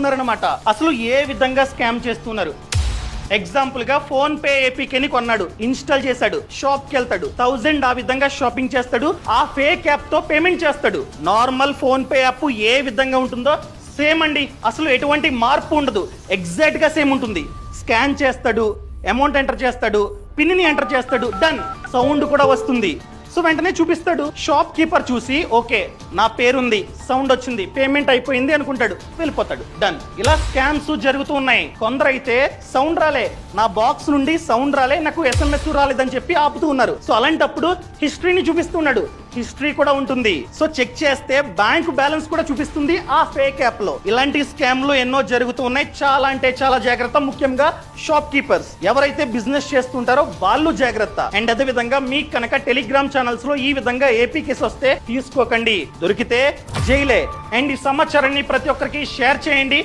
ఉన్నారన్నమాట. అసలు ఏ విధంగా స్కామ్ చేస్తున్నారు? ఎగ్జాంపుల్ గా ఫోన్ పే ఏపీకేని కొన్నాడు, ఇన్స్టాల్ చేశాడు, షాప్ కి వెళ్తాడు, 1000 ఆ విధంగా షాపింగ్ చేస్తాడు, ఆ ఫేక్ యాప్ తో పేమెంట్ చేస్తాడు. నార్మల్ ఫోన్ పే యాప్ ఏ విధంగా ఉంటుందో సేమ్ అండి, అసలు ఎటువంటి మార్పు ఉండదు, ఎగ్జాక్ట్ గా సేమ్ ఉంటుంది. స్కాన్ చేస్తాడు, అమౌంట్ ఎంటర్ చేస్తాడు, పిన్ ని ఎంటర్ చేస్తాడు, డన్, సౌండ్ కూడా వస్తుంది. సో వెంటనే చూపిస్తాడు. షాప్ కీపర్ చూసి ఓకే నా పేరుంది, సౌండ్ వచ్చింది, పేమెంట్ అయిపోయింది అనుకుంటాడు, వెళ్ళిపోతాడు, డన్. ఇలా స్కామ్స్ జరుగుతూ ఉన్నాయి. కొందరైతే సౌండ్ రాలే, నా బాక్స్ నుండి సౌండ్ రాలే, నాకు SMS రాలేదని చెప్పి ఆపుతూ ఉన్నారు. సో అలాంటప్పుడు హిస్టరీని చూపిస్తున్నాడు, హిస్టరీ కూడా ఉంటుంది. సో చెక్ చేస్తే బ్యాంక్ బ్యాలెన్స్ కూడా చూపిస్తుంది ఆ ఫేక్ యాప్ లో. ఇలాంటి స్కామ్లు ఎన్నో జరుగుతూ ఉన్నాయి. చాలా అంటే చాలా జాగ్రత్త, ముఖ్యంగా షాప్ కీపర్స్ ఎవరైతే బిజినెస్ చేస్తుంటారో వాళ్ళు జాగ్రత్త. అండ్ అదే విధంగా మీకు కనుక టెలిగ్రామ్ ఛానల్స్ లో ఈ విధంగా ఏపీ కేసు వస్తే తీసుకోకండి, దొరికితే జైలే. అండ్ ఈ సమాచారాన్ని ప్రతి ఒక్కరికి షేర్ చేయండి.